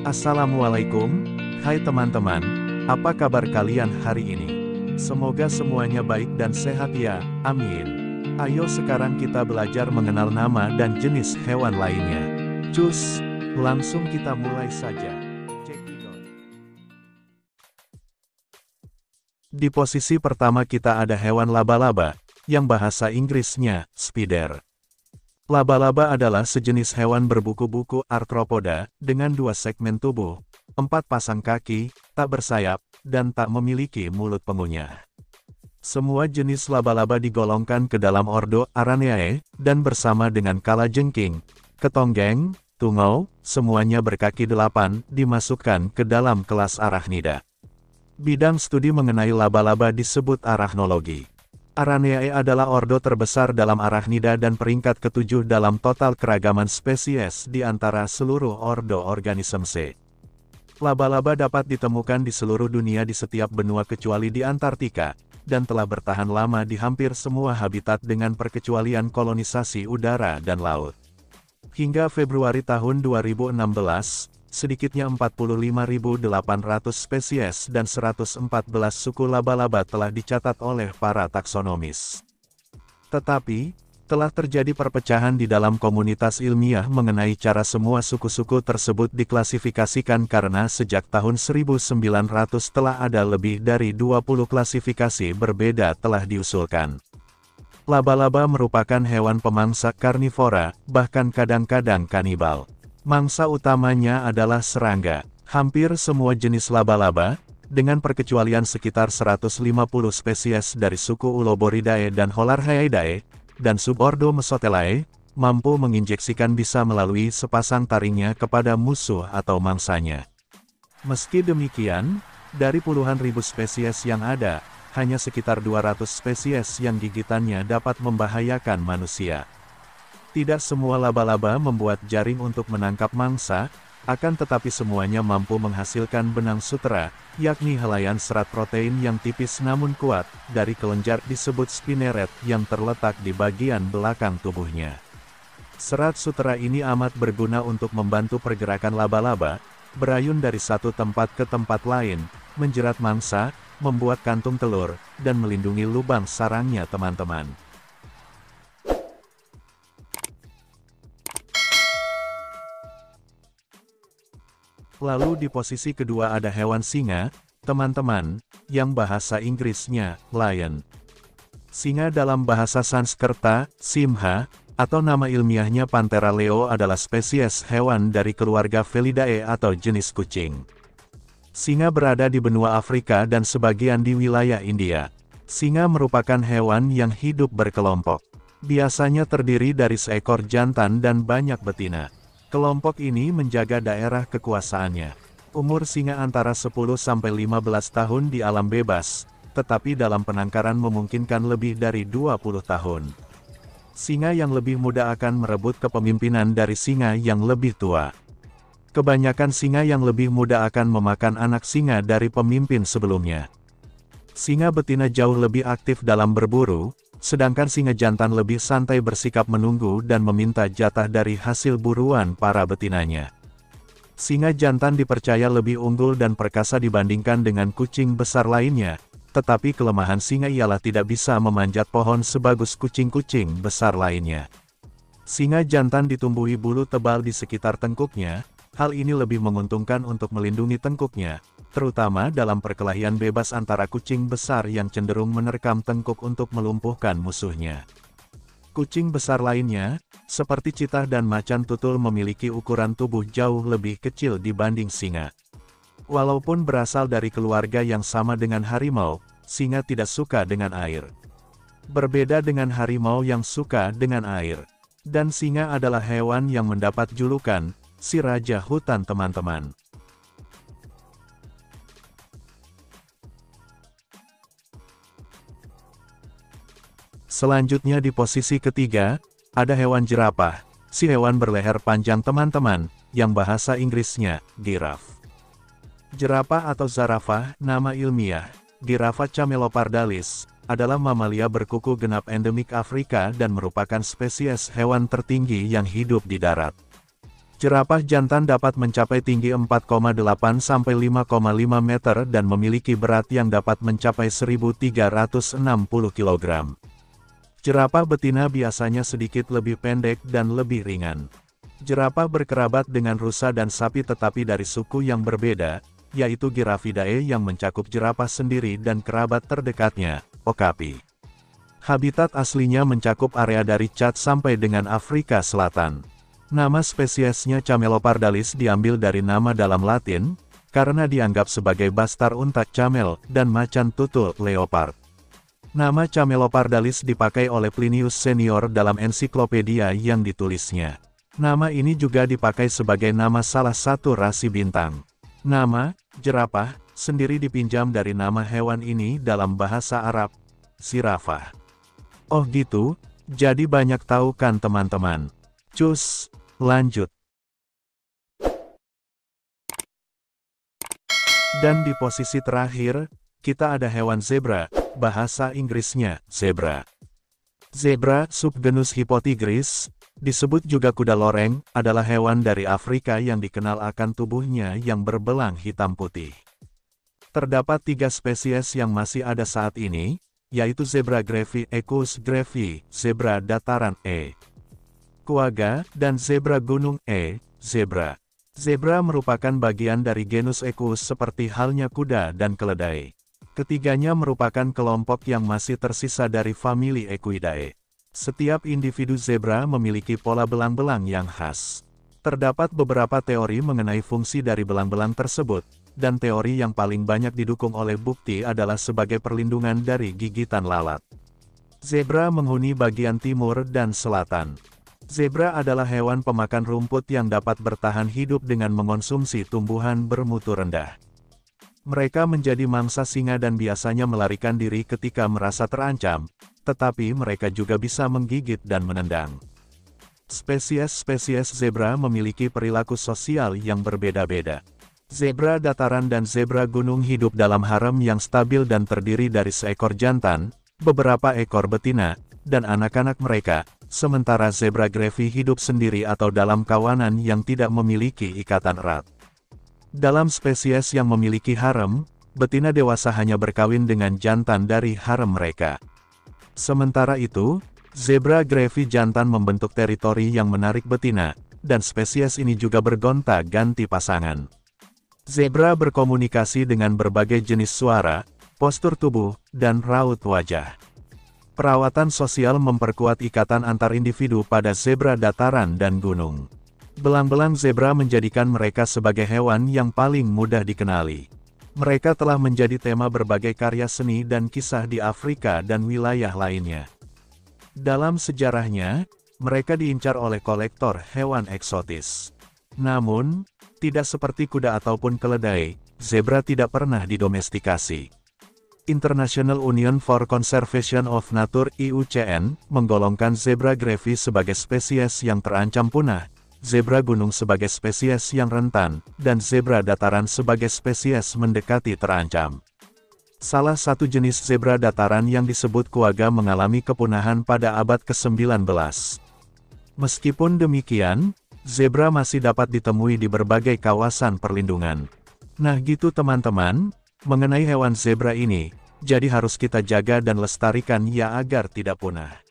Assalamualaikum, hai teman-teman, apa kabar kalian hari ini? Semoga semuanya baik dan sehat ya, amin. Ayo sekarang kita belajar mengenal nama dan jenis hewan lainnya. Cus, langsung kita mulai saja. Cekidot. Di posisi pertama kita ada hewan laba-laba, yang bahasa Inggrisnya, spider. Laba-laba adalah sejenis hewan berbuku-buku arthropoda, dengan 2 segmen tubuh, 4 pasang kaki, tak bersayap, dan tak memiliki mulut pengunyah. Semua jenis laba-laba digolongkan ke dalam ordo Araneae, dan bersama dengan kalajengking, ketonggeng, tungau, semuanya berkaki 8, dimasukkan ke dalam kelas arachnida. Bidang studi mengenai laba-laba disebut arachnologi. Araneae adalah ordo terbesar dalam arachnida dan peringkat ke-7 dalam total keragaman spesies di antara seluruh ordo Organismae. Laba-laba dapat ditemukan di seluruh dunia di setiap benua kecuali di Antartika, dan telah bertahan lama di hampir semua habitat dengan perkecualian kolonisasi udara dan laut. Hingga Februari tahun 2016, sedikitnya 45.800 spesies dan 114 suku laba-laba telah dicatat oleh para taksonomis. Tetapi, telah terjadi perpecahan di dalam komunitas ilmiah mengenai cara semua suku-suku tersebut diklasifikasikan karena sejak tahun 1900 telah ada lebih dari 20 klasifikasi berbeda telah diusulkan. Laba-laba merupakan hewan pemangsa karnivora, bahkan kadang-kadang kanibal. Mangsa utamanya adalah serangga. Hampir semua jenis laba-laba, dengan perkecualian sekitar 150 spesies dari suku Uloboridae dan Holarrheidae, dan subordo Mesotelae, mampu menginjeksikan bisa melalui sepasang taringnya kepada musuh atau mangsanya. Meski demikian, dari puluhan ribu spesies yang ada, hanya sekitar 200 spesies yang gigitannya dapat membahayakan manusia. Tidak semua laba-laba membuat jaring untuk menangkap mangsa, akan tetapi semuanya mampu menghasilkan benang sutera, yakni helaian serat protein yang tipis namun kuat, dari kelenjar disebut spinneret yang terletak di bagian belakang tubuhnya. Serat sutera ini amat berguna untuk membantu pergerakan laba-laba, berayun dari satu tempat ke tempat lain, menjerat mangsa, membuat kantung telur, dan melindungi lubang sarangnya teman-teman. Lalu di posisi kedua ada hewan singa, teman-teman, yang bahasa Inggrisnya, lion. Singa dalam bahasa Sanskerta, simha, atau nama ilmiahnya Panthera leo adalah spesies hewan dari keluarga Felidae atau jenis kucing. Singa berada di benua Afrika dan sebagian di wilayah India. Singa merupakan hewan yang hidup berkelompok. Biasanya terdiri dari seekor jantan dan banyak betina. Kelompok ini menjaga daerah kekuasaannya. Umur singa antara 10-15 tahun di alam bebas, tetapi dalam penangkaran memungkinkan lebih dari 20 tahun. Singa yang lebih muda akan merebut kepemimpinan dari singa yang lebih tua. Kebanyakan singa yang lebih muda akan memakan anak singa dari pemimpin sebelumnya. Singa betina jauh lebih aktif dalam berburu, sedangkan singa jantan lebih santai bersikap menunggu dan meminta jatah dari hasil buruan para betinanya. Singa jantan dipercaya lebih unggul dan perkasa dibandingkan dengan kucing besar lainnya, tetapi kelemahan singa ialah tidak bisa memanjat pohon sebagus kucing-kucing besar lainnya. Singa jantan ditumbuhi bulu tebal di sekitar tengkuknya, hal ini lebih menguntungkan untuk melindungi tengkuknya, terutama dalam perkelahian bebas antara kucing besar yang cenderung menerkam tengkuk untuk melumpuhkan musuhnya. Kucing besar lainnya, seperti citah dan macan tutul memiliki ukuran tubuh jauh lebih kecil dibanding singa. Walaupun berasal dari keluarga yang sama dengan harimau, singa tidak suka dengan air. Berbeda dengan harimau yang suka dengan air. Dan singa adalah hewan yang mendapat julukan, si raja hutan teman-teman. Selanjutnya di posisi ketiga, ada hewan jerapah, si hewan berleher panjang teman-teman, yang bahasa Inggrisnya, giraffe. Jerapah atau zarafah, nama ilmiah, Giraffa camelopardalis, adalah mamalia berkuku genap endemik Afrika dan merupakan spesies hewan tertinggi yang hidup di darat. Jerapah jantan dapat mencapai tinggi 4,8 sampai 5,5 meter dan memiliki berat yang dapat mencapai 1.360 kg. Jerapah betina biasanya sedikit lebih pendek dan lebih ringan. Jerapah berkerabat dengan rusa dan sapi tetapi dari suku yang berbeda, yaitu Giraffidae yang mencakup jerapah sendiri dan kerabat terdekatnya, Okapi. Habitat aslinya mencakup area dari Chad sampai dengan Afrika Selatan. Nama spesiesnya Camelopardalis diambil dari nama dalam Latin, karena dianggap sebagai bastar unta camel dan macan tutul leopard. Nama Camelopardalis dipakai oleh Plinius Senior dalam ensiklopedia yang ditulisnya. Nama ini juga dipakai sebagai nama salah satu rasi bintang. Nama, jerapah, sendiri dipinjam dari nama hewan ini dalam bahasa Arab, sirafah. Oh gitu, jadi banyak tahu kan teman-teman. Cus, lanjut. Dan di posisi terakhir, kita ada hewan zebra, bahasa Inggrisnya, zebra. Zebra, subgenus Hippotigris, disebut juga kuda loreng, adalah hewan dari Afrika yang dikenal akan tubuhnya yang berbelang hitam putih. Terdapat 3 spesies yang masih ada saat ini, yaitu zebra grevi Equus grevi, zebra dataran E. Quagga, dan zebra gunung E. zebra. Zebra merupakan bagian dari genus Equus seperti halnya kuda dan keledai. Ketiganya merupakan kelompok yang masih tersisa dari famili Equidae. Setiap individu zebra memiliki pola belang-belang yang khas. Terdapat beberapa teori mengenai fungsi dari belang-belang tersebut, dan teori yang paling banyak didukung oleh bukti adalah sebagai perlindungan dari gigitan lalat. Zebra menghuni bagian timur dan selatan. Zebra adalah hewan pemakan rumput yang dapat bertahan hidup dengan mengonsumsi tumbuhan bermutu rendah. Mereka menjadi mangsa singa dan biasanya melarikan diri ketika merasa terancam, tetapi mereka juga bisa menggigit dan menendang. Spesies-spesies zebra memiliki perilaku sosial yang berbeda-beda. Zebra dataran dan zebra gunung hidup dalam harem yang stabil dan terdiri dari seekor jantan, beberapa ekor betina, dan anak-anak mereka, sementara zebra grevi hidup sendiri atau dalam kawanan yang tidak memiliki ikatan erat. Dalam spesies yang memiliki harem, betina dewasa hanya berkawin dengan jantan dari harem mereka. Sementara itu, zebra grevi jantan membentuk teritori yang menarik betina, dan spesies ini juga bergonta-ganti pasangan. Zebra berkomunikasi dengan berbagai jenis suara, postur tubuh, dan raut wajah. Perawatan sosial memperkuat ikatan antar individu pada zebra dataran dan gunung. Belang-belang zebra menjadikan mereka sebagai hewan yang paling mudah dikenali. Mereka telah menjadi tema berbagai karya seni dan kisah di Afrika dan wilayah lainnya. Dalam sejarahnya, mereka diincar oleh kolektor hewan eksotis. Namun, tidak seperti kuda ataupun keledai, zebra tidak pernah didomestikasi. International Union for Conservation of Nature (IUCN) menggolongkan zebra grevi sebagai spesies yang terancam punah, zebra gunung sebagai spesies yang rentan, dan zebra dataran sebagai spesies mendekati terancam. Salah satu jenis zebra dataran yang disebut quagga mengalami kepunahan pada abad ke-19. Meskipun demikian, zebra masih dapat ditemui di berbagai kawasan perlindungan. Nah gitu teman-teman, mengenai hewan zebra ini, jadi harus kita jaga dan lestarikan ya agar tidak punah.